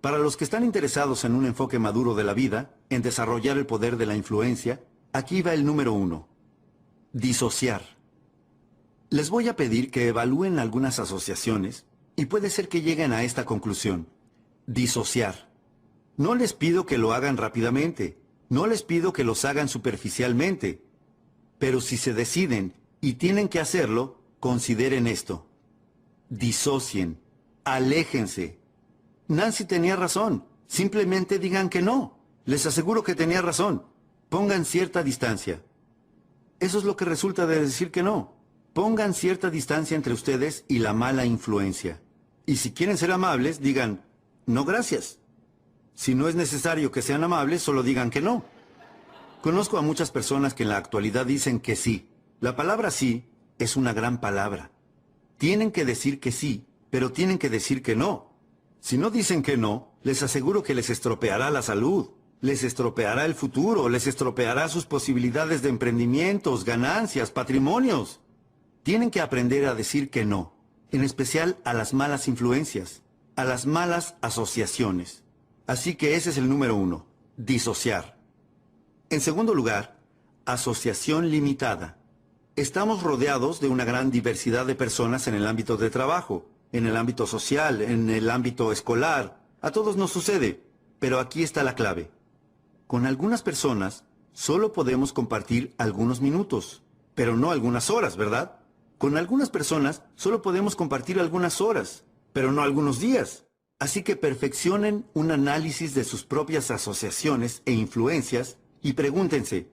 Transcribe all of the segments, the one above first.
Para los que están interesados en un enfoque maduro de la vida, en desarrollar el poder de la influencia, aquí va el número 1. Disociar. Les voy a pedir que evalúen algunas asociaciones y puede ser que lleguen a esta conclusión. Disociar. No les pido que lo hagan rápidamente, no les pido que los hagan superficialmente, pero si se deciden y tienen que hacerlo, consideren esto. Disocien, aléjense. Nancy tenía razón, simplemente digan que no. Les aseguro que tenía razón. Pongan cierta distancia. Eso es lo que resulta de decir que no. Pongan cierta distancia entre ustedes y la mala influencia. Y si quieren ser amables, digan, no gracias. Si no es necesario que sean amables, solo digan que no. Conozco a muchas personas que en la actualidad dicen que sí. La palabra sí es una gran palabra. Tienen que decir que sí, pero tienen que decir que no. Si no dicen que no, les aseguro que les estropeará la salud, les estropeará el futuro, les estropeará sus posibilidades de emprendimientos, ganancias, patrimonios. Tienen que aprender a decir que no, en especial a las malas influencias, a las malas asociaciones. Así que ese es el número 1, disociar. En segundo lugar, asociación limitada. Estamos rodeados de una gran diversidad de personas en el ámbito de trabajo, en el ámbito social, en el ámbito escolar. A todos nos sucede, pero aquí está la clave. Con algunas personas solo podemos compartir algunos minutos, pero no algunas horas, ¿verdad? Con algunas personas solo podemos compartir algunas horas, pero no algunos días. Así que perfeccionen un análisis de sus propias asociaciones e influencias y pregúntense,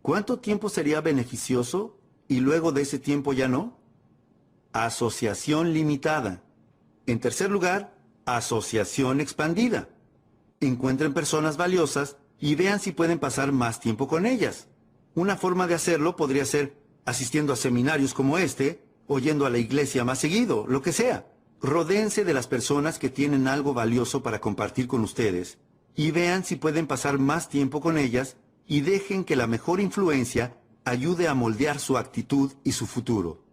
¿cuánto tiempo sería beneficioso y luego de ese tiempo ya no? Asociación limitada. En tercer lugar, asociación expandida. Encuentren personas valiosas y vean si pueden pasar más tiempo con ellas. Una forma de hacerlo podría ser asistiendo a seminarios como este, o yendo a la iglesia más seguido, lo que sea. Rodéense de las personas que tienen algo valioso para compartir con ustedes y vean si pueden pasar más tiempo con ellas y dejen que la mejor influencia ayude a moldear su actitud y su futuro.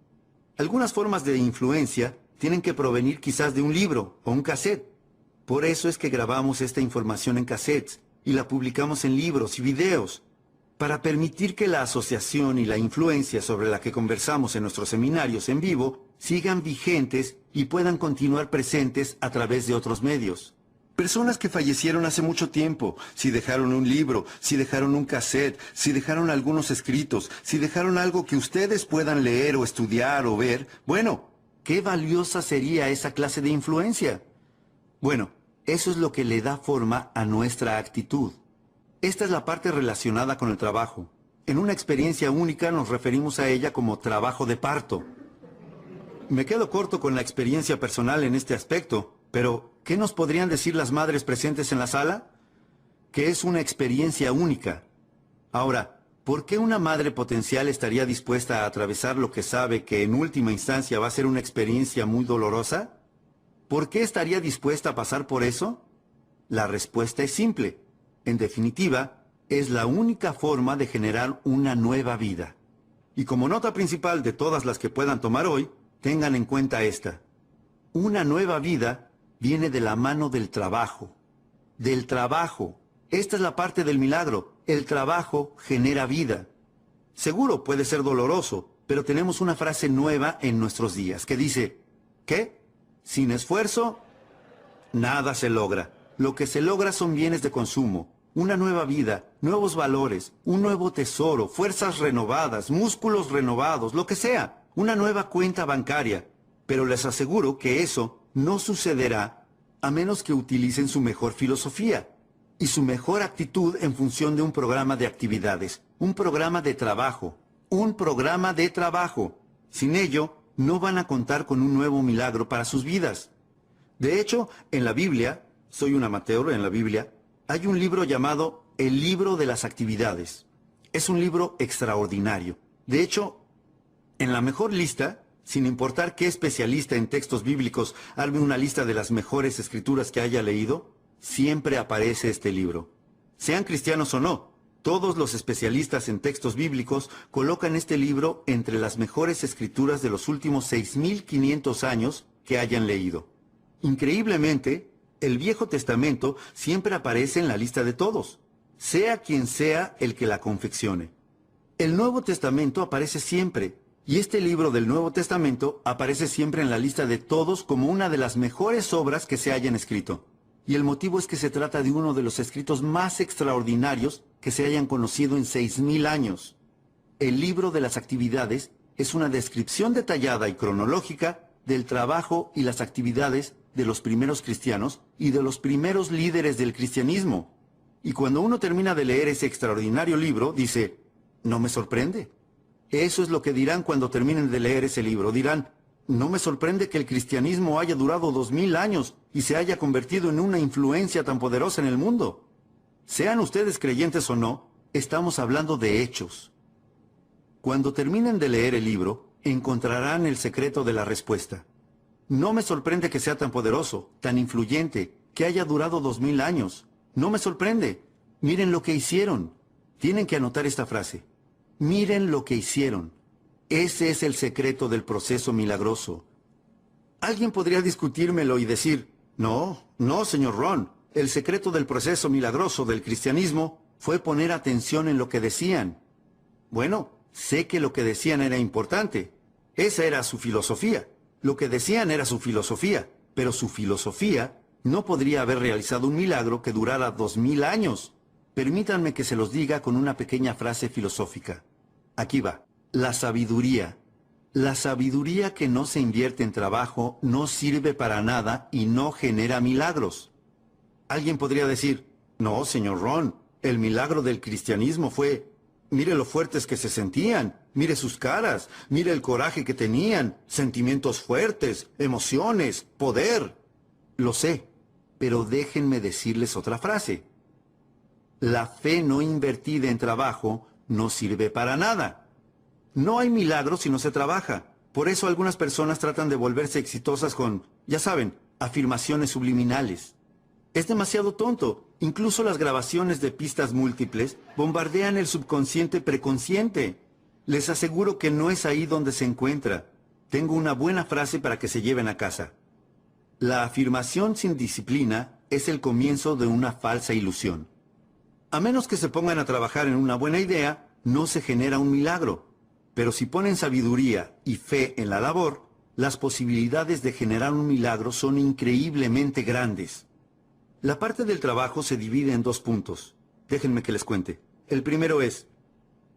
Algunas formas de influencia tienen que provenir quizás de un libro o un cassette. Por eso es que grabamos esta información en cassettes y la publicamos en libros y videos, para permitir que la asociación y la influencia sobre la que conversamos en nuestros seminarios en vivo sigan vigentes y puedan continuar presentes a través de otros medios. Personas que fallecieron hace mucho tiempo, si dejaron un libro, si dejaron un cassette, si dejaron algunos escritos, si dejaron algo que ustedes puedan leer o estudiar o ver, bueno, ¿qué valiosa sería esa clase de influencia? Bueno, eso es lo que le da forma a nuestra actitud. Esta es la parte relacionada con el trabajo. En una experiencia única nos referimos a ella como trabajo de parto. Me quedo corto con la experiencia personal en este aspecto, pero ¿qué nos podrían decir las madres presentes en la sala? Que es una experiencia única. Ahora, ¿por qué una madre potencial estaría dispuesta a atravesar lo que sabe que en última instancia va a ser una experiencia muy dolorosa? ¿Por qué estaría dispuesta a pasar por eso? La respuesta es simple. En definitiva, es la única forma de generar una nueva vida. Y como nota principal de todas las que puedan tomar hoy, tengan en cuenta esta. Una nueva vida viene de la mano del trabajo. Del trabajo. Esta es la parte del milagro. El trabajo genera vida. Seguro puede ser doloroso, pero tenemos una frase nueva en nuestros días que dice, ¿qué? Sin esfuerzo, nada se logra. Lo que se logra son bienes de consumo. Una nueva vida, nuevos valores, un nuevo tesoro, fuerzas renovadas, músculos renovados, lo que sea. Una nueva cuenta bancaria. Pero les aseguro que eso no sucederá a menos que utilicen su mejor filosofía y su mejor actitud en función de un programa de actividades, un programa de trabajo, un programa de trabajo. Sin ello, no van a contar con un nuevo milagro para sus vidas. De hecho, en la Biblia, soy un amateur en la Biblia, hay un libro llamado El Libro de las Actividades. Es un libro extraordinario. De hecho, en la mejor lista, sin importar qué especialista en textos bíblicos arme una lista de las mejores escrituras que haya leído, siempre aparece este libro. Sean cristianos o no, todos los especialistas en textos bíblicos colocan este libro entre las mejores escrituras de los últimos 6.500 años que hayan leído. Increíblemente, El Viejo Testamento siempre aparece en la lista de todos, sea quien sea el que la confeccione. El Nuevo Testamento aparece siempre, y este libro del Nuevo Testamento aparece siempre en la lista de todos como una de las mejores obras que se hayan escrito. Y el motivo es que se trata de uno de los escritos más extraordinarios que se hayan conocido en 6000 años. El libro de las actividades es una descripción detallada y cronológica del trabajo y las actividades de los primeros cristianos y de los primeros líderes del cristianismo. Y cuando uno termina de leer ese extraordinario libro, dice, no me sorprende. Eso es lo que dirán cuando terminen de leer ese libro. Dirán, no me sorprende que el cristianismo haya durado 2000 años y se haya convertido en una influencia tan poderosa en el mundo. Sean ustedes creyentes o no, estamos hablando de hechos. Cuando terminen de leer el libro, encontrarán el secreto de la respuesta. No me sorprende que sea tan poderoso, tan influyente, que haya durado 2000 años. No me sorprende. Miren lo que hicieron. Tienen que anotar esta frase. Miren lo que hicieron. Ese es el secreto del proceso milagroso. Alguien podría discutírmelo y decir, no, señor Ron, el secreto del proceso milagroso del cristianismo fue poner atención en lo que decían. Bueno, sé que lo que decían era importante. Esa era su filosofía. Lo que decían era su filosofía, pero su filosofía no podría haber realizado un milagro que durara 2000 años. Permítanme que se los diga con una pequeña frase filosófica. Aquí va. La sabiduría. La sabiduría que no se invierte en trabajo no sirve para nada y no genera milagros. Alguien podría decir, no, señor Ron, el milagro del cristianismo fue, mire lo fuertes que se sentían, mire sus caras, mire el coraje que tenían, sentimientos fuertes, emociones, poder. Lo sé, pero déjenme decirles otra frase. La fe no invertida en trabajo no sirve para nada. No hay milagros si no se trabaja. Por eso algunas personas tratan de volverse exitosas con, ya saben, afirmaciones subliminales. Es demasiado tonto. Incluso las grabaciones de pistas múltiples bombardean el subconsciente preconsciente. Les aseguro que no es ahí donde se encuentra. Tengo una buena frase para que se lleven a casa. La afirmación sin disciplina es el comienzo de una falsa ilusión. A menos que se pongan a trabajar en una buena idea, no se genera un milagro. Pero si ponen sabiduría y fe en la labor, las posibilidades de generar un milagro son increíblemente grandes. La parte del trabajo se divide en 2 puntos. Déjenme que les cuente. El primero es,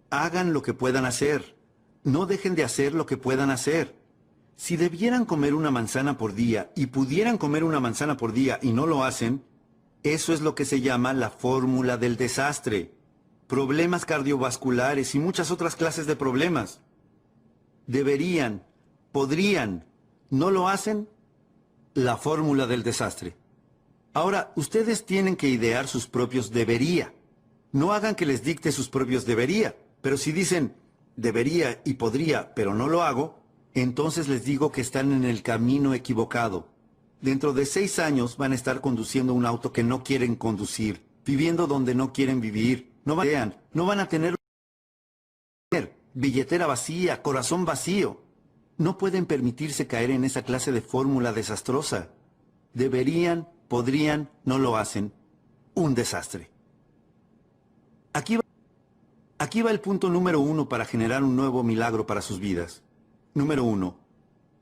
hagan lo que puedan hacer. No dejen de hacer lo que puedan hacer. Si debieran comer una manzana por día y pudieran comer una manzana por día y no lo hacen, eso es lo que se llama la fórmula del desastre. Problemas cardiovasculares y muchas otras clases de problemas. Deberían, podrían, ¿no lo hacen? La fórmula del desastre. Ahora, ustedes tienen que idear sus propios debería. No hagan que les dicte sus propios debería, pero si dicen debería y podría, pero no lo hago, entonces les digo que están en el camino equivocado. Dentro de 6 años van a estar conduciendo un auto que no quieren conducir, viviendo donde no quieren vivir. No van a tener billetera vacía, corazón vacío. No pueden permitirse caer en esa clase de fórmula desastrosa. Deberían, podrían, no lo hacen. Un desastre. Aquí va el punto número 1 para generar un nuevo milagro para sus vidas. Número 1.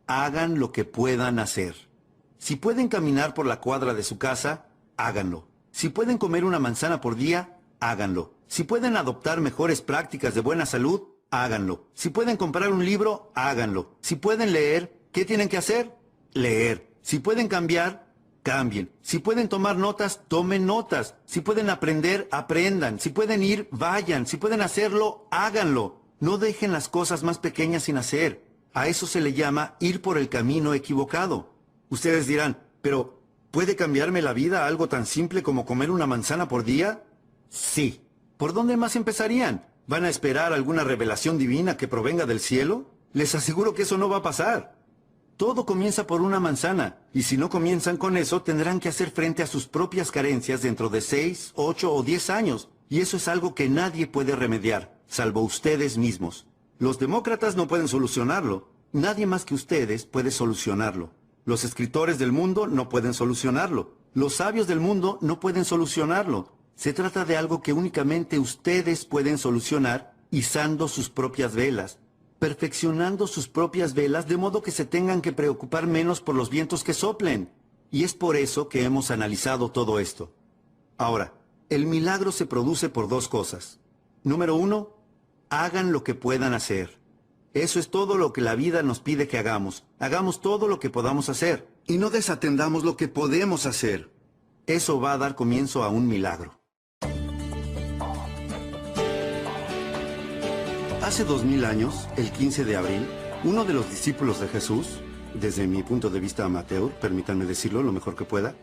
Hagan lo que puedan hacer. Si pueden caminar por la cuadra de su casa, háganlo. Si pueden comer una manzana por día, háganlo. Si pueden adoptar mejores prácticas de buena salud, háganlo. Si pueden comprar un libro, háganlo. Si pueden leer, ¿qué tienen que hacer? Leer. Si pueden cambiar, cambien. Si pueden tomar notas, tomen notas. Si pueden aprender, aprendan. Si pueden ir, vayan. Si pueden hacerlo, háganlo. No dejen las cosas más pequeñas sin hacer. A eso se le llama ir por el camino equivocado. Ustedes dirán, pero ¿puede cambiarme la vida algo tan simple como comer una manzana por día? Sí. ¿Por dónde más empezarían? ¿Van a esperar alguna revelación divina que provenga del cielo? Les aseguro que eso no va a pasar. Todo comienza por una manzana, y si no comienzan con eso, tendrán que hacer frente a sus propias carencias dentro de 6, 8 o 10 años, y eso es algo que nadie puede remediar, salvo ustedes mismos. Los demócratas no pueden solucionarlo. Nadie más que ustedes puede solucionarlo. Los escritores del mundo no pueden solucionarlo. Los sabios del mundo no pueden solucionarlo. Se trata de algo que únicamente ustedes pueden solucionar izando sus propias velas, perfeccionando sus propias velas de modo que se tengan que preocupar menos por los vientos que soplen. Y es por eso que hemos analizado todo esto. Ahora, el milagro se produce por dos cosas. Número uno, hagan lo que puedan hacer. Eso es todo lo que la vida nos pide que hagamos. Hagamos todo lo que podamos hacer. Y no desatendamos lo que podemos hacer. Eso va a dar comienzo a un milagro. Hace 2000 años, el 15 de abril, uno de los discípulos de Jesús, desde mi punto de vista amateur, permítanme decirlo lo mejor que pueda,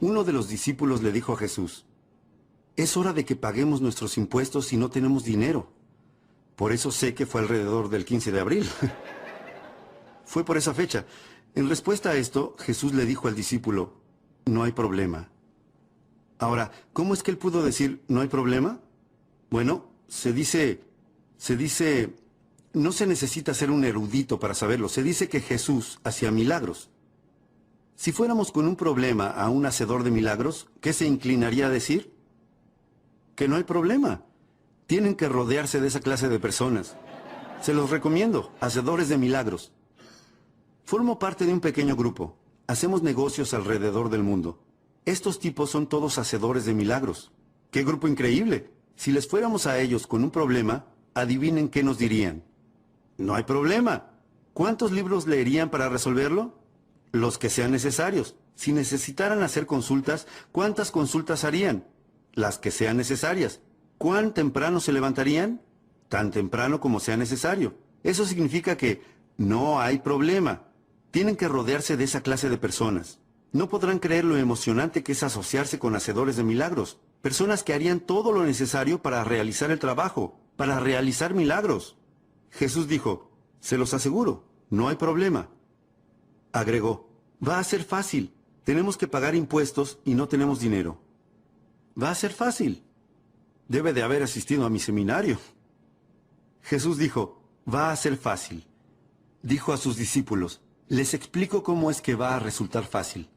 uno de los discípulos le dijo a Jesús: es hora de que paguemos nuestros impuestos si no tenemos dinero. Por eso sé que fue alrededor del 15 de abril. Fue por esa fecha. En respuesta a esto, Jesús le dijo al discípulo: no hay problema. Ahora, ¿cómo es que él pudo decir no hay problema? Bueno, se dice, no se necesita ser un erudito para saberlo. Se dice que Jesús hacía milagros. Si fuéramos con un problema a un hacedor de milagros, ¿qué se inclinaría a decir? Que no hay problema. Tienen que rodearse de esa clase de personas. Se los recomiendo, hacedores de milagros. Formo parte de un pequeño grupo. Hacemos negocios alrededor del mundo. Estos tipos son todos hacedores de milagros. ¡Qué grupo increíble! Si les fuéramos a ellos con un problema, adivinen qué nos dirían. No hay problema. ¿Cuántos libros leerían para resolverlo? Los que sean necesarios. Si necesitaran hacer consultas, ¿cuántas consultas harían? Las que sean necesarias. ¿Cuán temprano se levantarían? Tan temprano como sea necesario. Eso significa que no hay problema. Tienen que rodearse de esa clase de personas. No podrán creer lo emocionante que es asociarse con hacedores de milagros. Personas que harían todo lo necesario para realizar el trabajo, para realizar milagros. Jesús dijo: se los aseguro, no hay problema. Agregó: va a ser fácil. Tenemos que pagar impuestos y no tenemos dinero. Va a ser fácil. Debe de haber asistido a mi seminario. Jesús dijo: va a ser fácil. Dijo a sus discípulos: les explico cómo es que va a resultar fácil.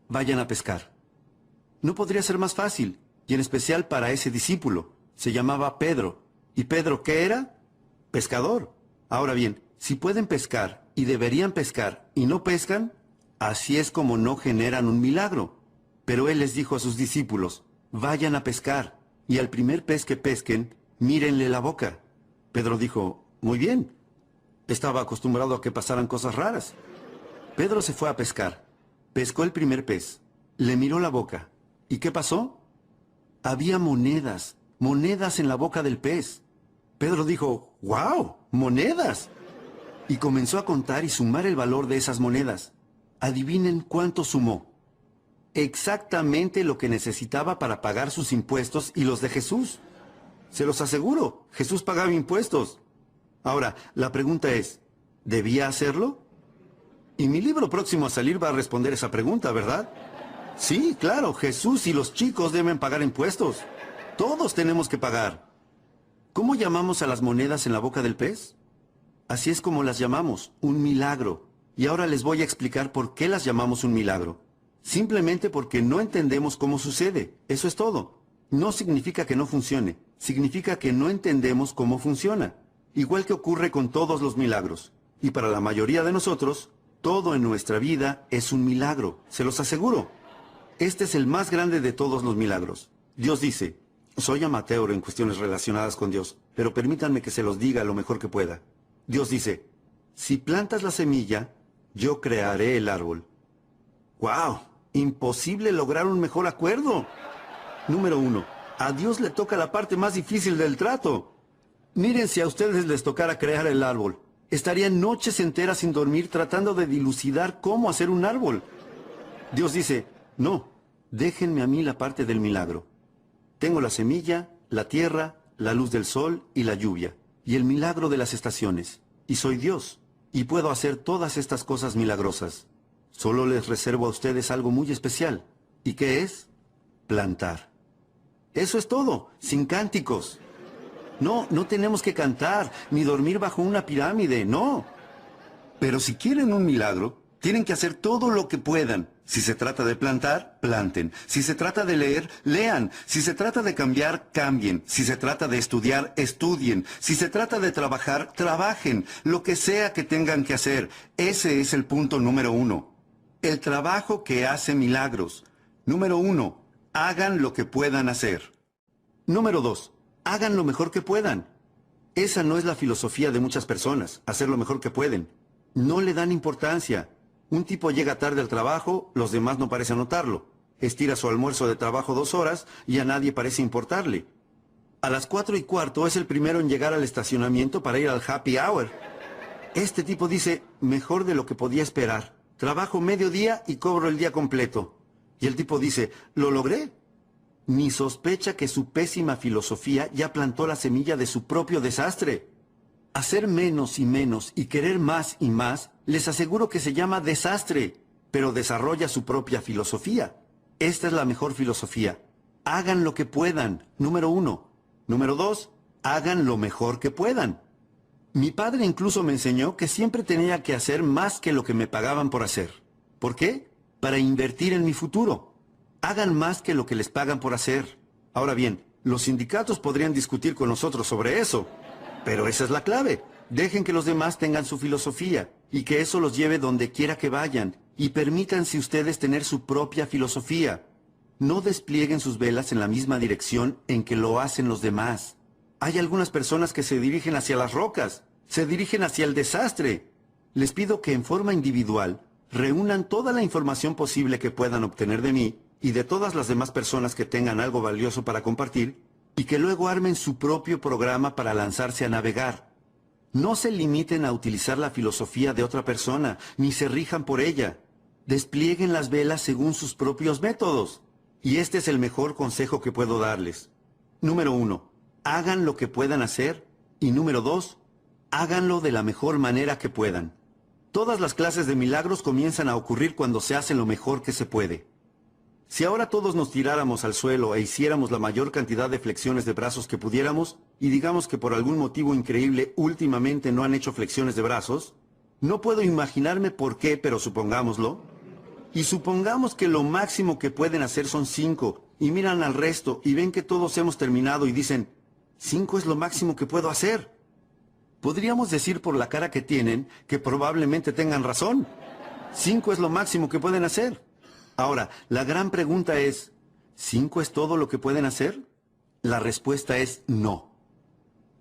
Vayan a pescar. No podría ser más fácil, y en especial para ese discípulo. Se llamaba Pedro. ¿Y Pedro qué era? Pescador. Ahora bien, si pueden pescar y deberían pescar y no pescan, así es como no generan un milagro. Pero él les dijo a sus discípulos: vayan a pescar, y al primer pez que pesquen, mírenle la boca. Pedro dijo: muy bien. Estaba acostumbrado a que pasaran cosas raras. Pedro se fue a pescar. Pescó el primer pez. Le miró la boca. ¿Y qué pasó? Había monedas en la boca del pez. Pedro dijo: ¡wow! ¡Monedas! Y comenzó a contar y sumar el valor de esas monedas. Adivinen cuánto sumó. Exactamente lo que necesitaba para pagar sus impuestos y los de Jesús. Se los aseguro, Jesús pagaba impuestos. Ahora, la pregunta es, ¿debía hacerlo? Y mi libro próximo a salir va a responder esa pregunta, ¿verdad? Sí, claro, Jesús y los chicos deben pagar impuestos. Todos tenemos que pagar. ¿Cómo llamamos a las monedas en la boca del pez? Así es como las llamamos, un milagro. Y ahora les voy a explicar por qué las llamamos un milagro. Simplemente porque no entendemos cómo sucede. Eso es todo. No significa que no funcione. Significa que no entendemos cómo funciona. Igual que ocurre con todos los milagros. Y para la mayoría de nosotros, todo en nuestra vida es un milagro. Se los aseguro. Este es el más grande de todos los milagros. Dios dice: soy amateur en cuestiones relacionadas con Dios, pero permítanme que se los diga lo mejor que pueda. Dios dice: si plantas la semilla, yo crearé el árbol. ¡Wow! Imposible lograr un mejor acuerdo. Número 1. A Dios le toca la parte más difícil del trato. Miren, si a ustedes les tocara crear el árbol, estarían noches enteras sin dormir tratando de dilucidar cómo hacer un árbol. Dios dice: no, déjenme a mí la parte del milagro. Tengo la semilla, la tierra, la luz del sol y la lluvia, y el milagro de las estaciones. Y soy Dios, y puedo hacer todas estas cosas milagrosas. Solo les reservo a ustedes algo muy especial. ¿Y qué es? Plantar. Eso es todo, sin cánticos. No tenemos que cantar, ni dormir bajo una pirámide, no. Pero si quieren un milagro, Tienen que hacer todo lo que puedan. Si se trata de plantar, planten. Si se trata de leer, lean. Si se trata de cambiar, cambien. Si se trata de estudiar, estudien. Si se trata de trabajar, trabajen. Lo que sea que tengan que hacer. Ese es el punto número 1. El trabajo que hace milagros. Número 1. Hagan lo que puedan hacer. Número 2. Hagan lo mejor que puedan. Esa no es la filosofía de muchas personas, hacer lo mejor que pueden. No le dan importancia. Un tipo llega tarde al trabajo, los demás no parecen notarlo. Estira su almuerzo de trabajo 2 horas y a nadie parece importarle. A las 4:15 es el primero en llegar al estacionamiento para ir al happy hour. Este tipo dice, mejor de lo que podía esperar. Trabajo medio día y cobro el día completo. Y el tipo dice, ¿lo logré? Ni sospecha que su pésima filosofía ya plantó la semilla de su propio desastre. Hacer menos y menos y querer más y más, les aseguro que se llama desastre, pero desarrolla su propia filosofía. Esta es la mejor filosofía. Hagan lo que puedan, número 1. Número 2, hagan lo mejor que puedan. Mi padre incluso me enseñó que siempre tenía que hacer más que lo que me pagaban por hacer. ¿Por qué? Para invertir en mi futuro. Hagan más que lo que les pagan por hacer. Ahora bien, los sindicatos podrían discutir con nosotros sobre eso. Pero esa es la clave. Dejen que los demás tengan su filosofía y que eso los lleve donde quiera que vayan. Y permítanse ustedes tener su propia filosofía. No desplieguen sus velas en la misma dirección en que lo hacen los demás. Hay algunas personas que se dirigen hacia las rocas, se dirigen hacia el desastre. Les pido que en forma individual reúnan toda la información posible que puedan obtener de mí y de todas las demás personas que tengan algo valioso para compartir, y que luego armen su propio programa para lanzarse a navegar. No se limiten a utilizar la filosofía de otra persona, ni se rijan por ella. Desplieguen las velas según sus propios métodos. Y este es el mejor consejo que puedo darles. Número 1. Hagan lo que puedan hacer. Y número 2. Háganlo de la mejor manera que puedan. Todas las clases de milagros comienzan a ocurrir cuando se hace lo mejor que se puede. Si ahora todos nos tiráramos al suelo e hiciéramos la mayor cantidad de flexiones de brazos que pudiéramos, y digamos que por algún motivo increíble últimamente no han hecho flexiones de brazos, no puedo imaginarme por qué, pero supongámoslo, y supongamos que lo máximo que pueden hacer son 5, y miran al resto y ven que todos hemos terminado y dicen, 5 es lo máximo que puedo hacer. Podríamos decir por la cara que tienen que probablemente tengan razón. 5 es lo máximo que pueden hacer. Ahora, la gran pregunta es, ¿5 es todo lo que pueden hacer? La respuesta es no.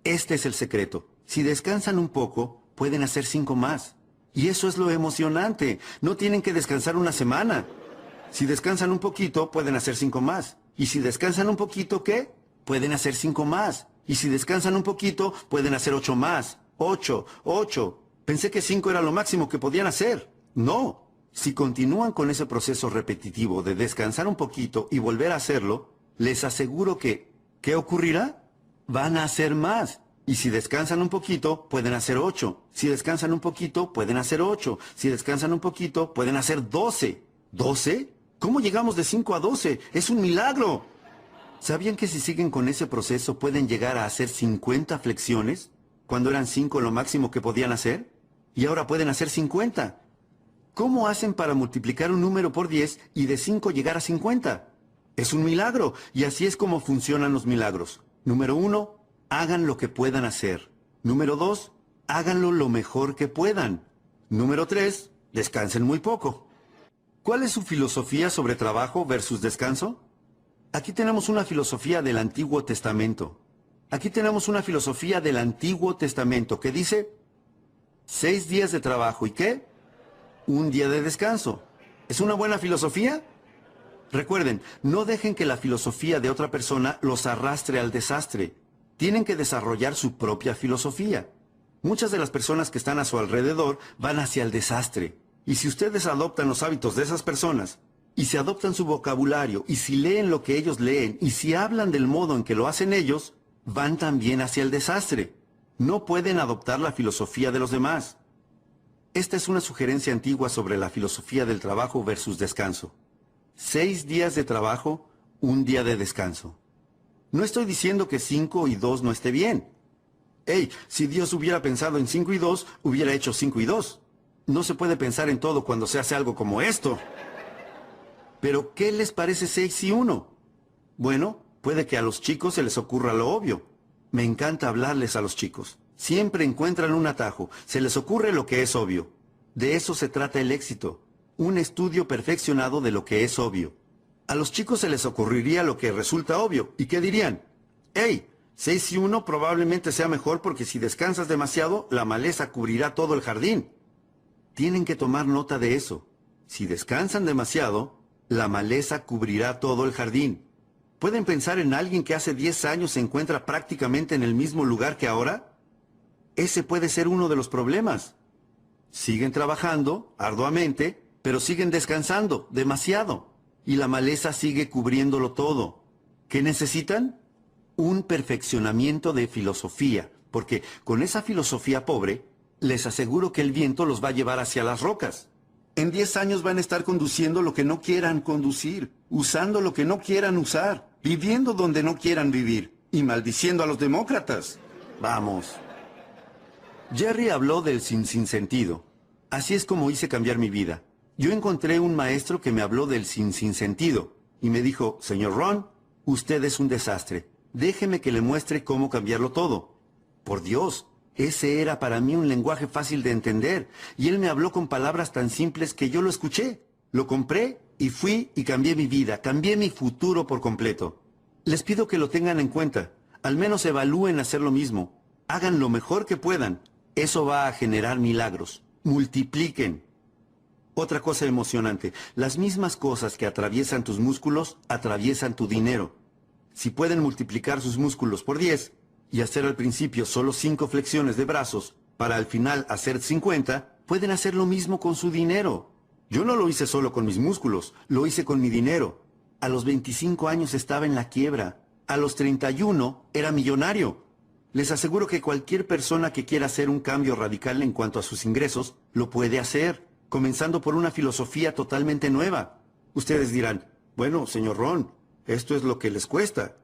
Este es el secreto. Si descansan un poco, pueden hacer 5 más. Y eso es lo emocionante. No tienen que descansar una semana. Si descansan un poquito, pueden hacer 5 más. Y si descansan un poquito, ¿qué? Pueden hacer 5 más. Y si descansan un poquito, pueden hacer 8 más. 8. Pensé que 5 era lo máximo que podían hacer. No. Si continúan con ese proceso repetitivo de descansar un poquito y volver a hacerlo, les aseguro que, ¿qué ocurrirá? Van a hacer más. Y si descansan un poquito, pueden hacer 8. Si descansan un poquito, pueden hacer 8. Si descansan un poquito, pueden hacer 12. ¿12? ¿Cómo llegamos de 5 a 12? ¡Es un milagro! ¿Sabían que si siguen con ese proceso pueden llegar a hacer 50 flexiones? Cuando eran 5 lo máximo que podían hacer. Y ahora pueden hacer 50. ¿Cómo hacen para multiplicar un número por 10 y de 5 llegar a 50? Es un milagro, y así es como funcionan los milagros. Número 1, hagan lo que puedan hacer. Número 2, háganlo lo mejor que puedan. Número 3, descansen muy poco. ¿Cuál es su filosofía sobre trabajo versus descanso? Aquí tenemos una filosofía del Antiguo Testamento. Aquí tenemos una filosofía del Antiguo Testamento que dice 6 días de trabajo, ¿y qué? 1 día de descanso. ¿Es una buena filosofía? Recuerden, no dejen que la filosofía de otra persona los arrastre al desastre. Tienen que desarrollar su propia filosofía. Muchas de las personas que están a su alrededor van hacia el desastre. Y si ustedes adoptan los hábitos de esas personas, y si adoptan su vocabulario, y si leen lo que ellos leen, y si hablan del modo en que lo hacen ellos, van también hacia el desastre. No pueden adoptar la filosofía de los demás. Esta es una sugerencia antigua sobre la filosofía del trabajo versus descanso. 6 días de trabajo, 1 día de descanso. No estoy diciendo que 5 y 2 no esté bien. Si Dios hubiera pensado en 5 y 2, hubiera hecho 5 y 2. No se puede pensar en todo cuando se hace algo como esto. Pero, ¿qué les parece 6 y 1? Bueno, puede que a los chicos se les ocurra lo obvio. Me encanta hablarles a los chicos. Siempre encuentran un atajo. Se les ocurre lo que es obvio. De eso se trata el éxito. Un estudio perfeccionado de lo que es obvio. A los chicos se les ocurriría lo que resulta obvio. ¿Y qué dirían? ¡Hey! 6 y 1 probablemente sea mejor porque si descansas demasiado, la maleza cubrirá todo el jardín. Tienen que tomar nota de eso. Si descansan demasiado, la maleza cubrirá todo el jardín. ¿Pueden pensar en alguien que hace 10 años se encuentra prácticamente en el mismo lugar que ahora? Ese puede ser uno de los problemas. Siguen trabajando arduamente, pero siguen descansando demasiado. Y la maleza sigue cubriéndolo todo. ¿Qué necesitan? Un perfeccionamiento de filosofía, porque con esa filosofía pobre, les aseguro que el viento los va a llevar hacia las rocas. En 10 años van a estar conduciendo lo que no quieran conducir, usando lo que no quieran usar, viviendo donde no quieran vivir y maldiciendo a los demócratas. Vamos. Jerry habló del sinsentido. Así es como hice cambiar mi vida. Yo encontré un maestro que me habló del sinsentido y me dijo, señor Ron, usted es un desastre. Déjeme que le muestre cómo cambiarlo todo. Por Dios, ese era para mí un lenguaje fácil de entender, y él me habló con palabras tan simples que yo lo escuché. Lo compré y fui y cambié mi vida, cambié mi futuro por completo. Les pido que lo tengan en cuenta, al menos evalúen hacer lo mismo. Hagan lo mejor que puedan. Eso va a generar milagros. Multipliquen. Otra cosa emocionante, las mismas cosas que atraviesan tus músculos, atraviesan tu dinero. Si pueden multiplicar sus músculos por 10 y hacer al principio solo 5 flexiones de brazos, para al final hacer 50, pueden hacer lo mismo con su dinero. Yo no lo hice solo con mis músculos, lo hice con mi dinero. A los 25 años estaba en la quiebra. A los 31 era millonario. Les aseguro que cualquier persona que quiera hacer un cambio radical en cuanto a sus ingresos, lo puede hacer, comenzando por una filosofía totalmente nueva. Ustedes dirán, bueno, señor Ron, esto es lo que les cuesta.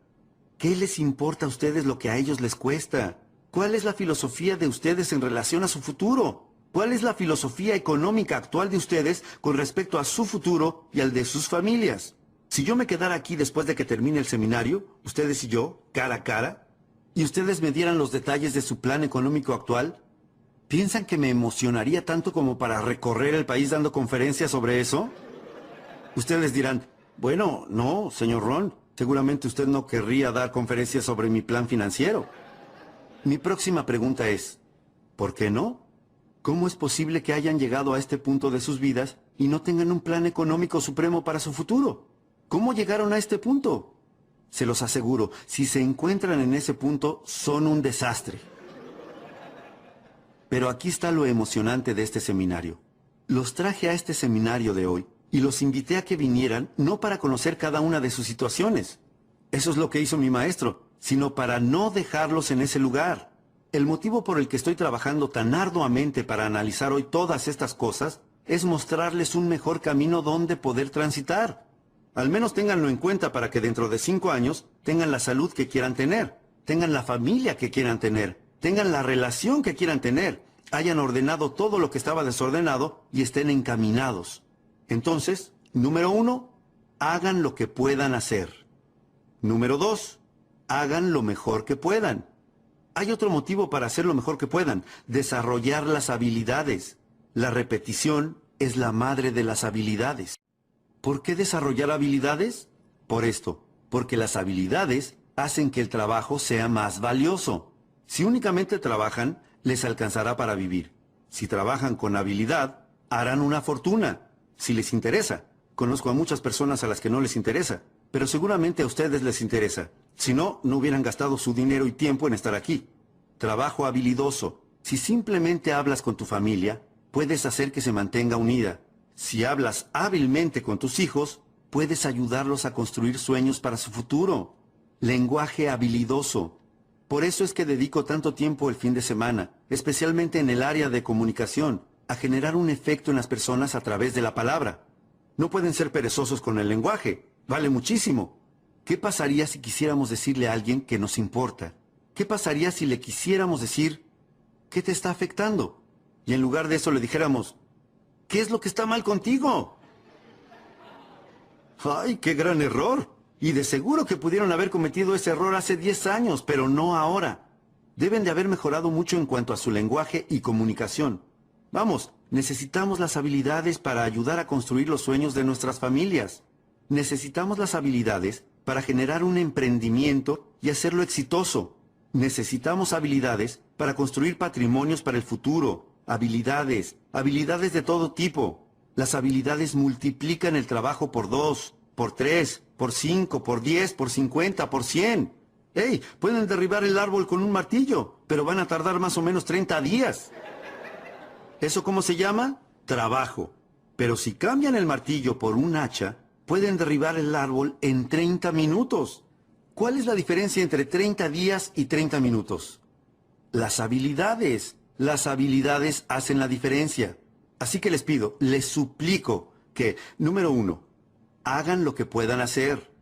¿Qué les importa a ustedes lo que a ellos les cuesta? ¿Cuál es la filosofía de ustedes en relación a su futuro? ¿Cuál es la filosofía económica actual de ustedes con respecto a su futuro y al de sus familias? Si yo me quedara aquí después de que termine el seminario, ustedes y yo, cara a cara, y ustedes me dieran los detalles de su plan económico actual, ¿piensan que me emocionaría tanto como para recorrer el país dando conferencias sobre eso? Ustedes dirán, bueno, no, señor Ron, seguramente usted no querría dar conferencias sobre mi plan financiero. Mi próxima pregunta es, ¿por qué no? ¿Cómo es posible que hayan llegado a este punto de sus vidas y no tengan un plan económico supremo para su futuro? ¿Cómo llegaron a este punto? Se los aseguro, si se encuentran en ese punto, son un desastre. Pero aquí está lo emocionante de este seminario. Los traje a este seminario de hoy y los invité a que vinieran no para conocer cada una de sus situaciones. Eso es lo que hizo mi maestro, sino para no dejarlos en ese lugar. El motivo por el que estoy trabajando tan arduamente para analizar hoy todas estas cosas es mostrarles un mejor camino donde poder transitar. Al menos ténganlo en cuenta para que dentro de 5 años tengan la salud que quieran tener, tengan la familia que quieran tener, tengan la relación que quieran tener, hayan ordenado todo lo que estaba desordenado y estén encaminados. Entonces, número 1, hagan lo que puedan hacer. Número 2, hagan lo mejor que puedan. Hay otro motivo para hacer lo mejor que puedan, desarrollar las habilidades. La repetición es la madre de las habilidades. ¿Por qué desarrollar habilidades? Por esto, porque las habilidades hacen que el trabajo sea más valioso. Si únicamente trabajan, les alcanzará para vivir. Si trabajan con habilidad, harán una fortuna. Si les interesa. Conozco a muchas personas a las que no les interesa, pero seguramente a ustedes les interesa. Si no, no hubieran gastado su dinero y tiempo en estar aquí. Trabajo habilidoso. Si simplemente hablas con tu familia, puedes hacer que se mantenga unida. Si hablas hábilmente con tus hijos, puedes ayudarlos a construir sueños para su futuro. Lenguaje habilidoso. Por eso es que dedico tanto tiempo el fin de semana, especialmente en el área de comunicación, a generar un efecto en las personas a través de la palabra. No pueden ser perezosos con el lenguaje. Vale muchísimo. ¿Qué pasaría si quisiéramos decirle a alguien que nos importa? ¿Qué pasaría si le quisiéramos decir, ¿qué te está afectando? Y en lugar de eso le dijéramos, ¿Qué es lo que está mal contigo? ¡Ay, qué gran error! Y de seguro que pudieron haber cometido ese error hace 10 años, pero no ahora. Deben de haber mejorado mucho en cuanto a su lenguaje y comunicación. Vamos, necesitamos las habilidades para ayudar a construir los sueños de nuestras familias. Necesitamos las habilidades para generar un emprendimiento y hacerlo exitoso. Necesitamos habilidades para construir patrimonios para el futuro. Habilidades de todo tipo. Las habilidades multiplican el trabajo por 2, por 3, por 5, por 10, por 50, por 100. ¡Hey! Pueden derribar el árbol con un martillo, pero van a tardar más o menos 30 días. ¿Eso cómo se llama? Trabajo. Pero si cambian el martillo por un hacha, pueden derribar el árbol en 30 minutos. ¿Cuál es la diferencia entre 30 días y 30 minutos? Las habilidades. Las habilidades hacen la diferencia. Así que les pido, les suplico que, número 1, hagan lo que puedan hacer.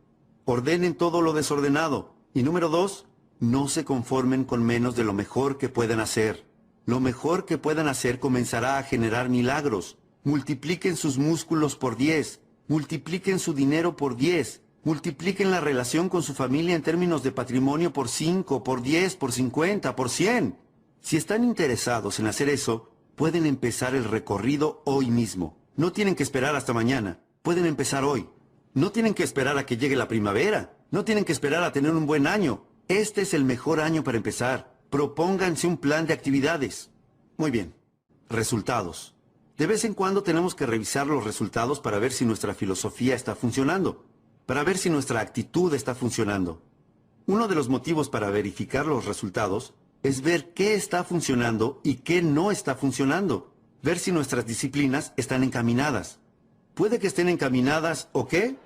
Ordenen todo lo desordenado. Y número 2, no se conformen con menos de lo mejor que puedan hacer. Lo mejor que puedan hacer comenzará a generar milagros. Multipliquen sus músculos por 10. Multipliquen su dinero por 10. Multipliquen la relación con su familia en términos de patrimonio por 5, por 10, por 50, por 100. Si están interesados en hacer eso, pueden empezar el recorrido hoy mismo. No tienen que esperar hasta mañana. Pueden empezar hoy. No tienen que esperar a que llegue la primavera. No tienen que esperar a tener un buen año. Este es el mejor año para empezar. Propónganse un plan de actividades. Muy bien. Resultados. De vez en cuando tenemos que revisar los resultados para ver si nuestra filosofía está funcionando. Para ver si nuestra actitud está funcionando. Uno de los motivos para verificar los resultados es ver qué está funcionando y qué no está funcionando. Ver si nuestras disciplinas están encaminadas. Puede que estén encaminadas o qué?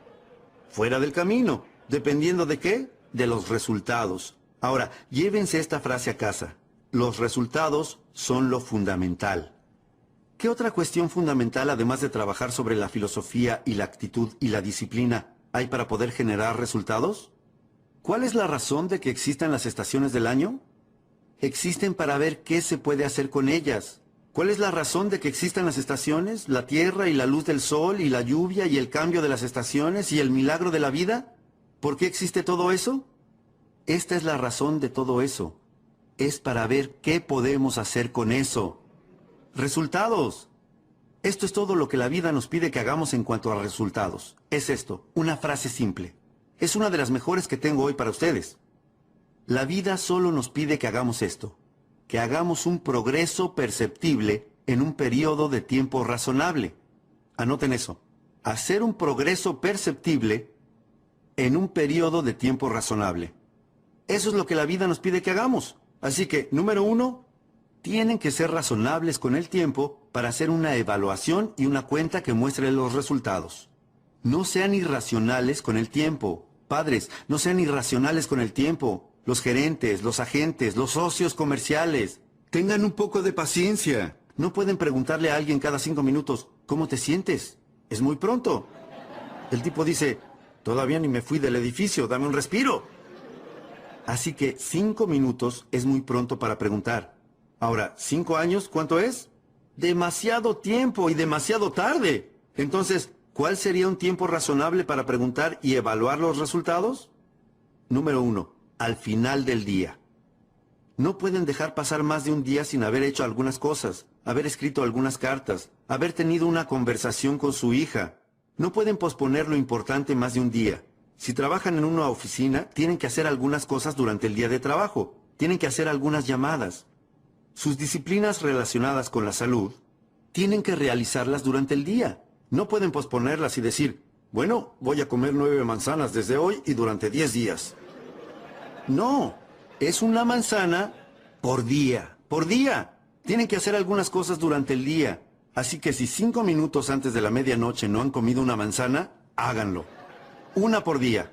Fuera del camino. ¿Dependiendo de qué? De los resultados. Ahora, llévense esta frase a casa. Los resultados son lo fundamental. ¿Qué otra cuestión fundamental, además de trabajar sobre la filosofía y la actitud y la disciplina, hay para poder generar resultados? ¿Cuál es la razón de que existan las estaciones del año? Existen para ver qué se puede hacer con ellas. ¿Cuál es la razón de que existan las estaciones, la tierra y la luz del sol y la lluvia y el cambio de las estaciones y el milagro de la vida? ¿Por qué existe todo eso? Esta es la razón de todo eso. Es para ver qué podemos hacer con eso. Resultados. Esto es todo lo que la vida nos pide que hagamos en cuanto a resultados. Es esto, una frase simple. Es una de las mejores que tengo hoy para ustedes. La vida solo nos pide que hagamos esto, que hagamos un progreso perceptible en un periodo de tiempo razonable. Anoten eso, hacer un progreso perceptible en un periodo de tiempo razonable. Eso es lo que la vida nos pide que hagamos. Así que, número 1, tienen que ser razonables con el tiempo para hacer una evaluación y una cuenta que muestre los resultados. No sean irracionales con el tiempo. Padres, no sean irracionales con el tiempo. Los gerentes, los agentes, los socios comerciales. Tengan un poco de paciencia. No pueden preguntarle a alguien cada 5 minutos, ¿cómo te sientes? Es muy pronto. El tipo dice, todavía ni me fui del edificio, dame un respiro. Así que 5 minutos es muy pronto para preguntar. Ahora, 5 años, ¿cuánto es? Demasiado tiempo y demasiado tarde. Entonces, ¿cuál sería un tiempo razonable para preguntar y evaluar los resultados? Número 1. Al final del día. No pueden dejar pasar más de un día sin haber hecho algunas cosas, haber escrito algunas cartas, haber tenido una conversación con su hija. No pueden posponer lo importante más de un día. Si trabajan en una oficina, tienen que hacer algunas cosas durante el día de trabajo. Tienen que hacer algunas llamadas. Sus disciplinas relacionadas con la salud, tienen que realizarlas durante el día. No pueden posponerlas y decir, bueno, voy a comer 9 manzanas desde hoy y durante 10 días. No, es una manzana por día, por día. Tienen que hacer algunas cosas durante el día. Así que si 5 minutos antes de la medianoche no han comido una manzana, háganlo. Una por día.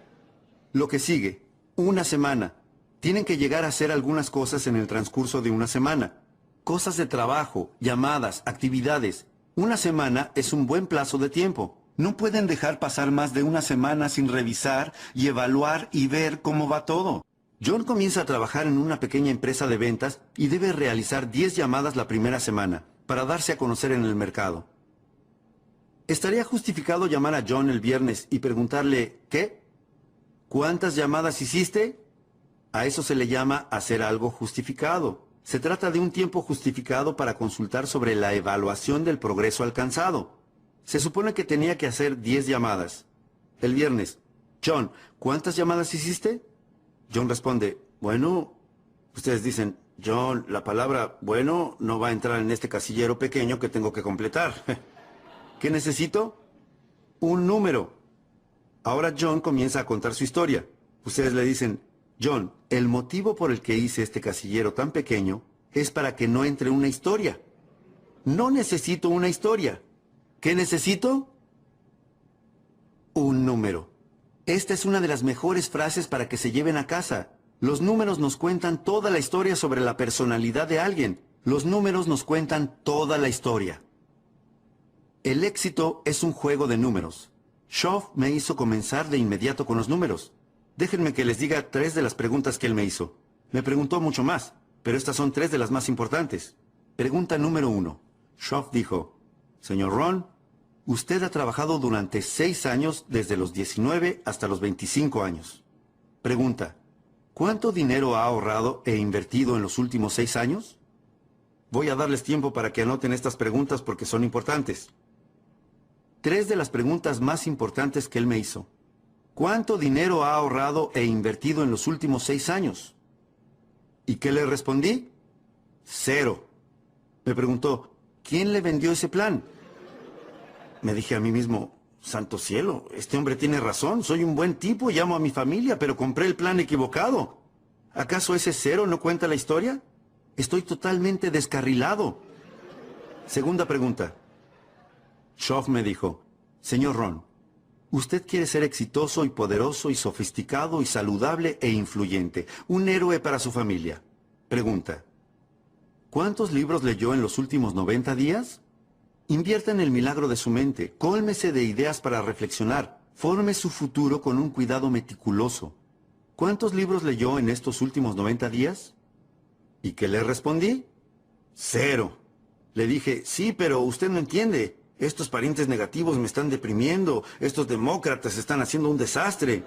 Lo que sigue, una semana. Tienen que llegar a hacer algunas cosas en el transcurso de una semana. Cosas de trabajo, llamadas, actividades. Una semana es un buen plazo de tiempo. No pueden dejar pasar más de una semana sin revisar y evaluar y ver cómo va todo. John comienza a trabajar en una pequeña empresa de ventas y debe realizar 10 llamadas la primera semana para darse a conocer en el mercado. ¿Estaría justificado llamar a John el viernes y preguntarle, ¿qué? ¿Cuántas llamadas hiciste? A eso se le llama hacer algo justificado. Se trata de un tiempo justificado para consultar sobre la evaluación del progreso alcanzado. Se supone que tenía que hacer 10 llamadas. El viernes, John, ¿cuántas llamadas hiciste? John responde, bueno, ustedes dicen, John, la palabra bueno no va a entrar en este casillero pequeño que tengo que completar. ¿Qué necesito? Un número. Ahora John comienza a contar su historia. Ustedes le dicen, John, el motivo por el que hice este casillero tan pequeño es para que no entre una historia. No necesito una historia. ¿Qué necesito? Un número. Esta es una de las mejores frases para que se lleven a casa. Los números nos cuentan toda la historia sobre la personalidad de alguien. Los números nos cuentan toda la historia. El éxito es un juego de números. Schoff me hizo comenzar de inmediato con los números. Déjenme que les diga 3 de las preguntas que él me hizo. Me preguntó mucho más, pero estas son 3 de las más importantes. Pregunta número 1. Schoff dijo, Señor Ron, usted ha trabajado durante 6 años desde los 19 hasta los 25 años. Pregunta, ¿cuánto dinero ha ahorrado e invertido en los últimos 6 años? Voy a darles tiempo para que anoten estas preguntas porque son importantes. 3 de las preguntas más importantes que él me hizo. ¿Cuánto dinero ha ahorrado e invertido en los últimos 6 años? ¿Y qué le respondí? 0. Me preguntó, ¿quién le vendió ese plan? Me dije a mí mismo, santo cielo, este hombre tiene razón, soy un buen tipo, llamo a mi familia, pero compré el plan equivocado. ¿Acaso ese 0 no cuenta la historia? Estoy totalmente descarrilado. Segunda pregunta. Schoff me dijo, Señor Ron, usted quiere ser exitoso y poderoso y sofisticado y saludable e influyente, un héroe para su familia. Pregunta, ¿cuántos libros leyó en los últimos 90 días? Invierta en el milagro de su mente, cólmese de ideas para reflexionar, forme su futuro con un cuidado meticuloso. ¿Cuántos libros leyó en estos últimos 90 días? ¿Y qué le respondí? 0. Le dije, sí, pero usted no entiende. Estos parientes negativos me están deprimiendo. Estos demócratas están haciendo un desastre.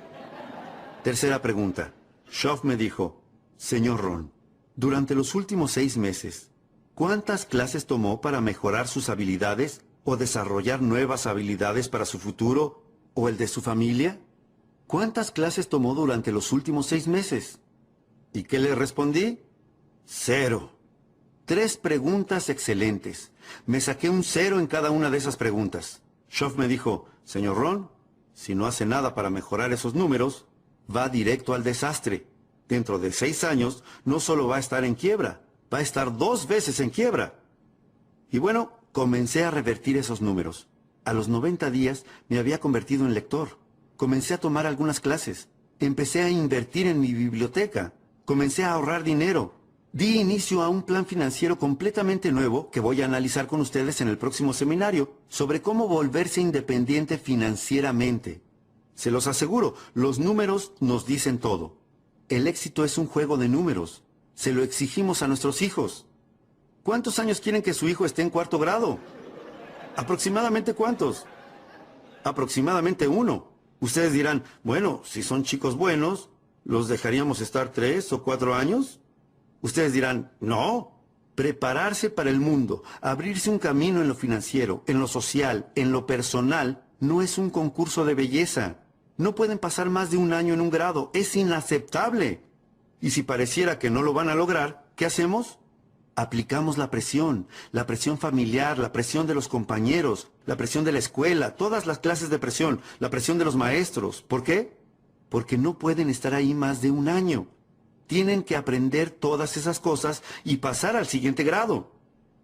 Tercera pregunta. Schoff me dijo, Señor Ron, durante los últimos 6 meses, ¿cuántas clases tomó para mejorar sus habilidades o desarrollar nuevas habilidades para su futuro o el de su familia? ¿Cuántas clases tomó durante los últimos 6 meses? ¿Y qué le respondí? 0. 3 preguntas excelentes. Me saqué un 0 en cada una de esas preguntas. Schoff me dijo, Señor Ron, si no hace nada para mejorar esos números, va directo al desastre. Dentro de 6 años, no solo va a estar en quiebra, va a estar 2 veces en quiebra. Y bueno, comencé a revertir esos números. A los 90 días me había convertido en lector. Comencé a tomar algunas clases. Empecé a invertir en mi biblioteca. Comencé a ahorrar dinero. Di inicio a un plan financiero completamente nuevo que voy a analizar con ustedes en el próximo seminario sobre cómo volverse independiente financieramente. Se los aseguro, los números nos dicen todo. El éxito es un juego de números. Se lo exigimos a nuestros hijos. ¿Cuántos años quieren que su hijo esté en 4º grado? ¿Aproximadamente cuántos? Aproximadamente 1. Ustedes dirán, bueno, si son chicos buenos, ¿los dejaríamos estar 3 o 4 años? Ustedes dirán, no, prepararse para el mundo, abrirse un camino en lo financiero, en lo social, en lo personal, no es un concurso de belleza. No pueden pasar más de 1 año en un grado, es inaceptable. Y si pareciera que no lo van a lograr, ¿qué hacemos? Aplicamos la presión familiar, la presión de los compañeros, la presión de la escuela, todas las clases de presión, la presión de los maestros. ¿Por qué? Porque no pueden estar ahí más de 1 año. Tienen que aprender todas esas cosas y pasar al siguiente grado.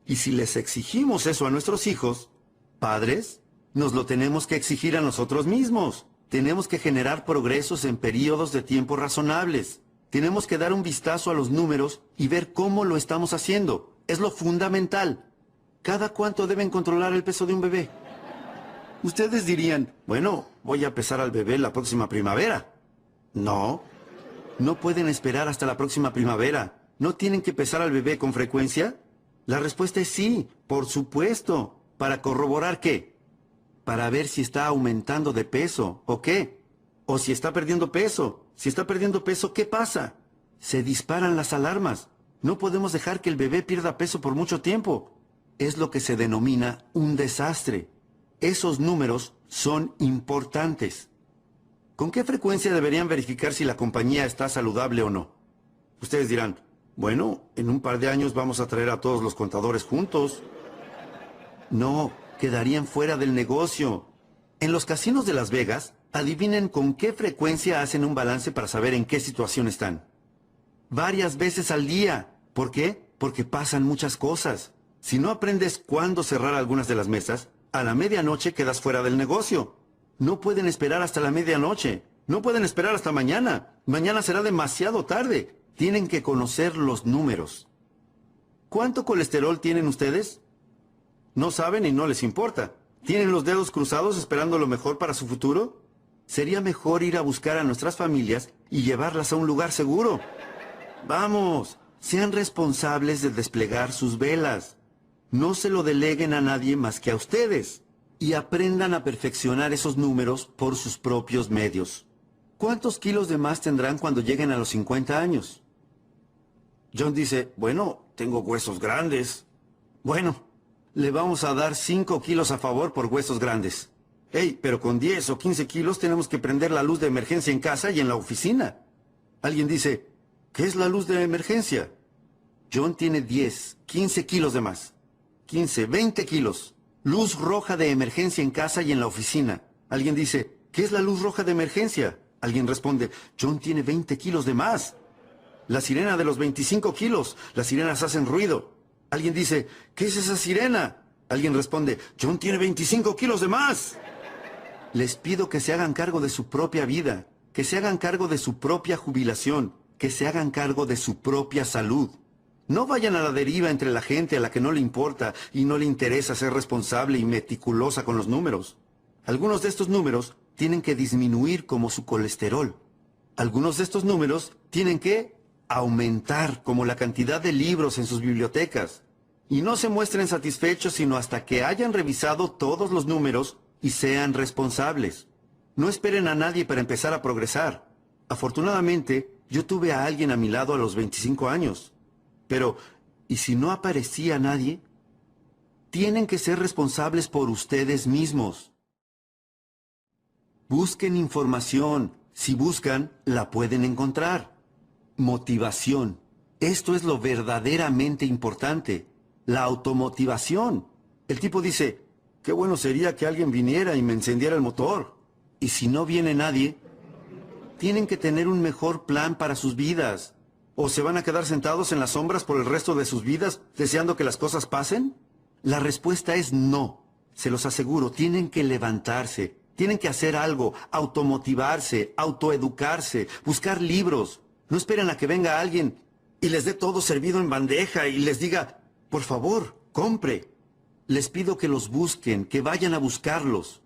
Y si les exigimos eso a nuestros hijos, padres, nos lo tenemos que exigir a nosotros mismos. Tenemos que generar progresos en periodos de tiempo razonables. Tenemos que dar un vistazo a los números y ver cómo lo estamos haciendo. Es lo fundamental. ¿Cada cuánto deben controlar el peso de un bebé? Ustedes dirían, bueno, voy a pesar al bebé la próxima primavera. No. No pueden esperar hasta la próxima primavera. ¿No tienen que pesar al bebé con frecuencia? La respuesta es sí, por supuesto. ¿Para corroborar qué? para ver si está aumentando de peso o qué. O si está perdiendo peso. Si está perdiendo peso, ¿qué pasa? Se disparan las alarmas. No podemos dejar que el bebé pierda peso por mucho tiempo. Es lo que se denomina un desastre. Esos números son importantes. ¿Con qué frecuencia deberían verificar si la compañía está saludable o no? Ustedes dirán, bueno, en un par de años vamos a traer a todos los contadores juntos. No, quedarían fuera del negocio. En los casinos de Las Vegas, adivinen con qué frecuencia hacen un balance para saber en qué situación están. Varias veces al día. ¿Por qué? Porque pasan muchas cosas. Si no aprendes cuándo cerrar algunas de las mesas, a la medianoche quedas fuera del negocio. No pueden esperar hasta la medianoche. No pueden esperar hasta mañana. Mañana será demasiado tarde. Tienen que conocer los números. ¿Cuánto colesterol tienen ustedes? No saben y no les importa. ¿Tienen los dedos cruzados esperando lo mejor para su futuro? Sería mejor ir a buscar a nuestras familias y llevarlas a un lugar seguro. Vamos, sean responsables de desplegar sus velas. No se lo deleguen a nadie más que a ustedes. Y aprendan a perfeccionar esos números por sus propios medios. ¿Cuántos kilos de más tendrán cuando lleguen a los 50 años? John dice, bueno, tengo huesos grandes. Bueno, le vamos a dar 5 kilos a favor por huesos grandes. Hey, pero con 10 o 15 kilos tenemos que prender la luz de emergencia en casa y en la oficina. Alguien dice, ¿qué es la luz de emergencia? John tiene 10, 15 kilos de más. 15, 20 kilos. Luz roja de emergencia en casa y en la oficina. Alguien dice, ¿qué es la luz roja de emergencia? Alguien responde, John tiene 20 kilos de más. La sirena de los 25 kilos. Las sirenas hacen ruido. Alguien dice, ¿qué es esa sirena? Alguien responde, John tiene 25 kilos de más. Les pido que se hagan cargo de su propia vida, que se hagan cargo de su propia jubilación, que se hagan cargo de su propia salud. No vayan a la deriva entre la gente a la que no le importa y no le interesa ser responsable y meticulosa con los números. Algunos de estos números tienen que disminuir como su colesterol. Algunos de estos números tienen que aumentar como la cantidad de libros en sus bibliotecas. Y no se muestren satisfechos sino hasta que hayan revisado todos los números y sean responsables. No esperen a nadie para empezar a progresar. Afortunadamente, yo tuve a alguien a mi lado a los 25 años. Pero, ¿y si no aparecía nadie? Tienen que ser responsables por ustedes mismos. Busquen información. Si buscan, la pueden encontrar. Motivación. Esto es lo verdaderamente importante. La automotivación. El tipo dice, qué bueno sería que alguien viniera y me encendiera el motor. Y si no viene nadie, tienen que tener un mejor plan para sus vidas. ¿O se van a quedar sentados en las sombras por el resto de sus vidas, deseando que las cosas pasen? La respuesta es no. Se los aseguro, tienen que levantarse, tienen que hacer algo, automotivarse, autoeducarse, buscar libros. No esperen a que venga alguien y les dé todo servido en bandeja y les diga, por favor, compre. Les pido que los busquen, que vayan a buscarlos.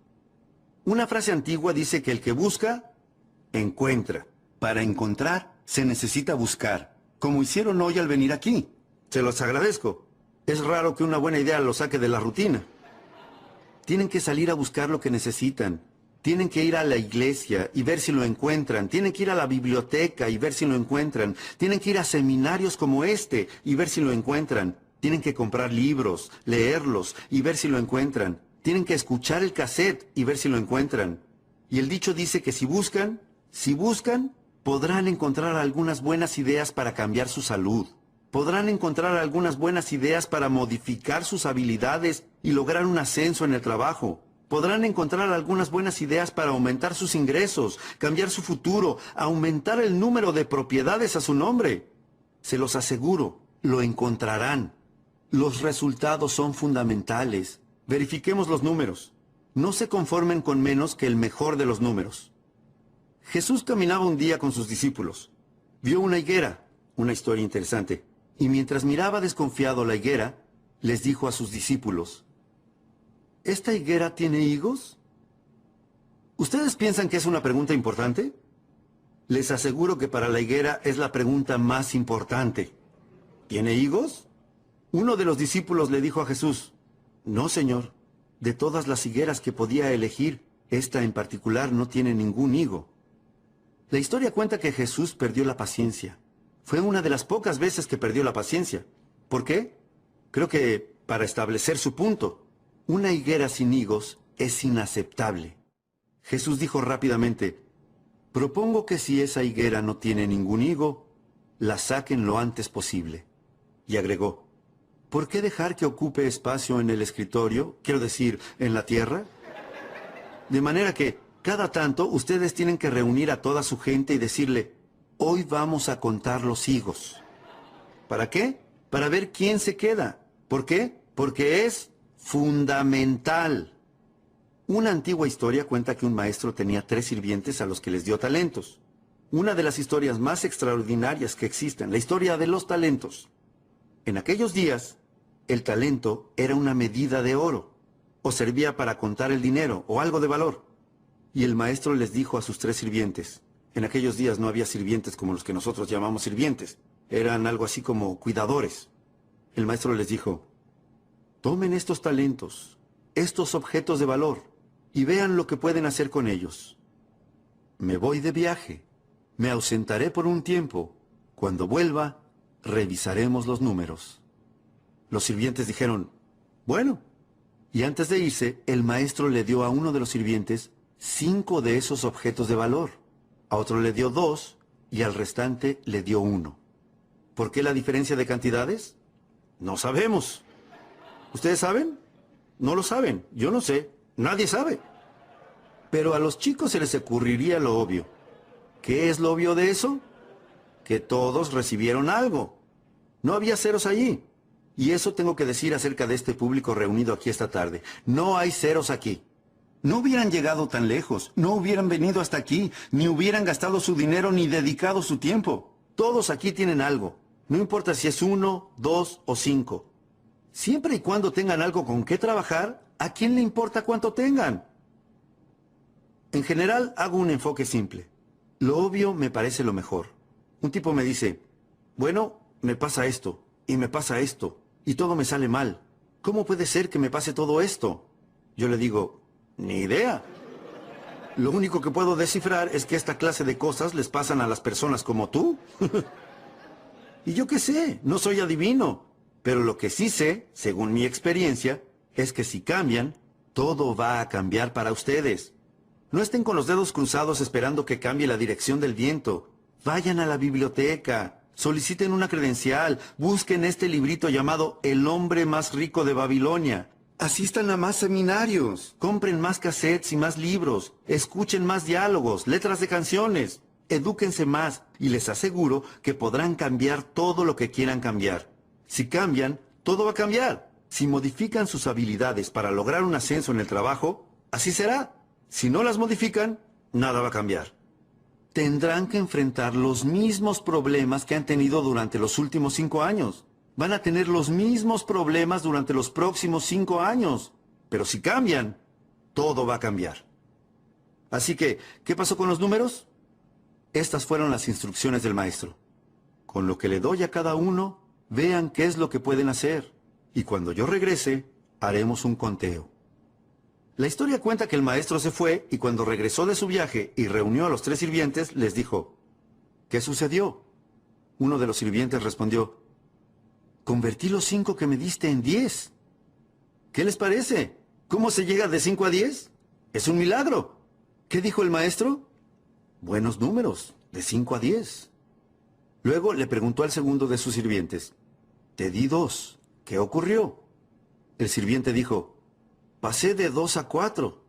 Una frase antigua dice que el que busca, encuentra. Para encontrar, se necesita buscar, como hicieron hoy al venir aquí. Se los agradezco. Es raro que una buena idea los saque de la rutina. Tienen que salir a buscar lo que necesitan. Tienen que ir a la iglesia y ver si lo encuentran. Tienen que ir a la biblioteca y ver si lo encuentran. Tienen que ir a seminarios como este y ver si lo encuentran. Tienen que comprar libros, leerlos y ver si lo encuentran. Tienen que escuchar el cassette y ver si lo encuentran. Y el dicho dice que si buscan, podrán encontrar algunas buenas ideas para cambiar su salud. Podrán encontrar algunas buenas ideas para modificar sus habilidades y lograr un ascenso en el trabajo. Podrán encontrar algunas buenas ideas para aumentar sus ingresos, cambiar su futuro, aumentar el número de propiedades a su nombre. Se los aseguro, lo encontrarán. Los resultados son fundamentales. Verifiquemos los números. No se conformen con menos que el mejor de los números. Jesús caminaba un día con sus discípulos. Vio una higuera, una historia interesante, y mientras miraba desconfiado la higuera, les dijo a sus discípulos, ¿esta higuera tiene higos? ¿Ustedes piensan que es una pregunta importante? Les aseguro que para la higuera es la pregunta más importante. ¿Tiene higos? Uno de los discípulos le dijo a Jesús, no, Señor. De todas las higueras que podía elegir, esta en particular no tiene ningún higo. La historia cuenta que Jesús perdió la paciencia. Fue una de las pocas veces que perdió la paciencia. ¿Por qué? Creo que para establecer su punto. Una higuera sin higos es inaceptable. Jesús dijo rápidamente: propongo que si esa higuera no tiene ningún higo, la saquen lo antes posible. Y agregó: ¿por qué dejar que ocupe espacio en el escritorio, quiero decir, en la tierra? De manera que, cada tanto, ustedes tienen que reunir a toda su gente y decirle: hoy vamos a contar los higos. ¿Para qué? Para ver quién se queda. ¿Por qué? Porque es fundamental. Una antigua historia cuenta que un maestro tenía 3 sirvientes a los que les dio talentos. Una de las historias más extraordinarias que existen, la historia de los talentos. En aquellos días, el talento era una medida de oro, o servía para contar el dinero, o algo de valor. Y el maestro les dijo a sus 3 sirvientes, en aquellos días no había sirvientes como los que nosotros llamamos sirvientes, eran algo así como cuidadores. El maestro les dijo: tomen estos talentos, estos objetos de valor, y vean lo que pueden hacer con ellos. Me voy de viaje, me ausentaré por un tiempo. Cuando vuelva, revisaremos los números. Los sirvientes dijeron: bueno. Y antes de irse, el maestro le dio a uno de los sirvientes 5 de esos objetos de valor. A otro le dio 2 y al restante le dio 1. ¿Por qué la diferencia de cantidades? No sabemos. ¿Ustedes saben? No lo saben. Yo no sé. Nadie sabe. Pero a los chicos se les ocurriría lo obvio. ¿Qué es lo obvio de eso? Que todos recibieron algo. No había ceros allí. Y eso tengo que decir acerca de este público reunido aquí esta tarde. No hay ceros aquí. No hubieran llegado tan lejos, no hubieran venido hasta aquí, ni hubieran gastado su dinero ni dedicado su tiempo. Todos aquí tienen algo. No importa si es 1, 2 o 5. Siempre y cuando tengan algo con qué trabajar, ¿a quién le importa cuánto tengan? En general, hago un enfoque simple. Lo obvio me parece lo mejor. Un tipo me dice: bueno, me pasa esto, y me pasa esto, y todo me sale mal. ¿Cómo puede ser que me pase todo esto? Yo le digo: ni idea. Lo único que puedo descifrar es que esta clase de cosas les pasan a las personas como tú. Y yo qué sé, no soy adivino. Pero lo que sí sé, según mi experiencia, es que si cambian, todo va a cambiar para ustedes. No estén con los dedos cruzados esperando que cambie la dirección del viento. Vayan a la biblioteca, soliciten una credencial, busquen este librito llamado El hombre más rico de Babilonia. Asistan a más seminarios, compren más cassettes y más libros, escuchen más diálogos, letras de canciones, edúquense más y les aseguro que podrán cambiar todo lo que quieran cambiar. Si cambian, todo va a cambiar. Si modifican sus habilidades para lograr un ascenso en el trabajo, así será. Si no las modifican, nada va a cambiar. Tendrán que enfrentar los mismos problemas que han tenido durante los últimos 5 años. Van a tener los mismos problemas durante los próximos 5 años. Pero si cambian, todo va a cambiar. Así que, ¿qué pasó con los números? Estas fueron las instrucciones del maestro. Con lo que le doy a cada uno, vean qué es lo que pueden hacer. Y cuando yo regrese, haremos un conteo. La historia cuenta que el maestro se fue y cuando regresó de su viaje y reunió a los 3 sirvientes, les dijo: ¿qué sucedió? Uno de los sirvientes respondió: convertí los 5 que me diste en 10. ¿Qué les parece? ¿Cómo se llega de 5 a 10? Es un milagro. ¿Qué dijo el maestro? Buenos números, de 5 a 10. Luego le preguntó al segundo de sus sirvientes: te di 2. ¿Qué ocurrió? El sirviente dijo: pasé de 2 a 4.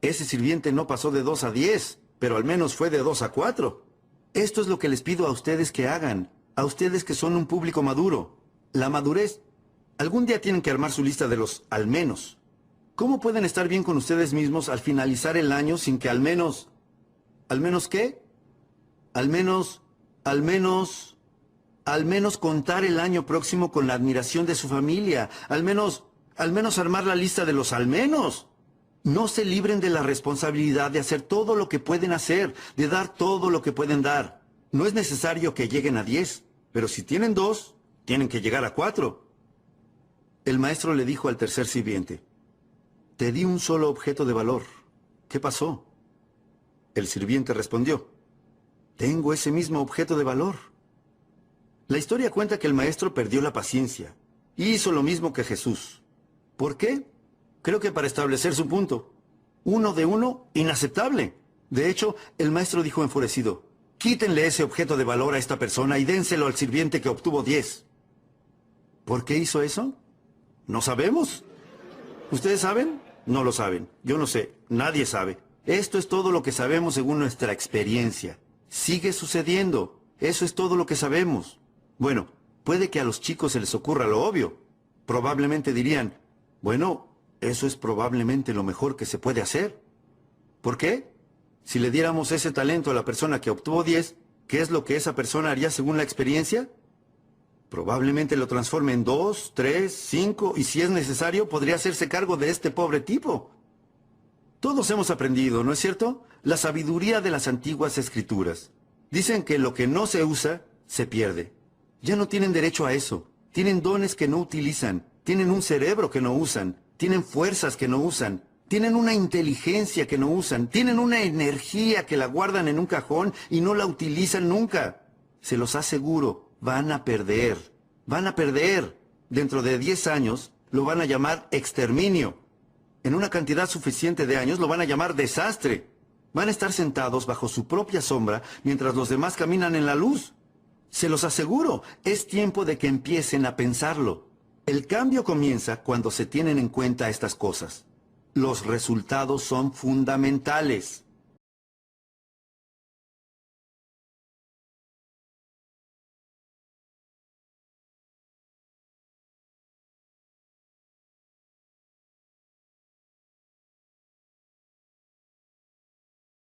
Ese sirviente no pasó de 2 a 10, pero al menos fue de 2 a 4. Esto es lo que les pido a ustedes que hagan, a ustedes que son un público maduro. La madurez. Algún día tienen que armar su lista de los al menos. ¿Cómo pueden estar bien con ustedes mismos al finalizar el año sin que al menos... ¿Al menos qué? Al menos contar el año próximo con la admiración de su familia. Al menos armar la lista de los al menos. No se libren de la responsabilidad de hacer todo lo que pueden hacer, de dar todo lo que pueden dar. No es necesario que lleguen a 10, pero si tienen 2, tienen que llegar a 4. El maestro le dijo al tercer sirviente: Te di un solo objeto de valor. ¿Qué pasó? El sirviente respondió, tengo ese mismo objeto de valor. La historia cuenta que el maestro perdió la paciencia y hizo lo mismo que Jesús. ¿Por qué? Creo que para establecer su punto. 1 de 1, inaceptable. De hecho, el maestro dijo enfurecido, quítenle ese objeto de valor a esta persona y dénselo al sirviente que obtuvo 10. ¿Por qué hizo eso? No sabemos. ¿Ustedes saben? No lo saben. Yo no sé. Nadie sabe. Esto es todo lo que sabemos según nuestra experiencia. Sigue sucediendo. Eso es todo lo que sabemos. Bueno, puede que a los chicos se les ocurra lo obvio. Probablemente dirían, bueno, eso es probablemente lo mejor que se puede hacer. ¿Por qué? Si le diéramos ese talento a la persona que obtuvo 10, ¿qué es lo que esa persona haría según la experiencia? Probablemente lo transforme en 2, 3, 5 y si es necesario podría hacerse cargo de este pobre tipo. Todos hemos aprendido, ¿no es cierto? La sabiduría de las antiguas escrituras. Dicen que lo que no se usa, se pierde. Ya no tienen derecho a eso. Tienen dones que no utilizan. Tienen un cerebro que no usan. Tienen fuerzas que no usan. Tienen una inteligencia que no usan. Tienen una energía que la guardan en un cajón y no la utilizan nunca. Se los aseguro. Van a perder. Van a perder. Dentro de 10 años lo van a llamar exterminio. En una cantidad suficiente de años lo van a llamar desastre. Van a estar sentados bajo su propia sombra mientras los demás caminan en la luz. Se los aseguro, es tiempo de que empiecen a pensarlo. El cambio comienza cuando se tienen en cuenta estas cosas. Los resultados son fundamentales.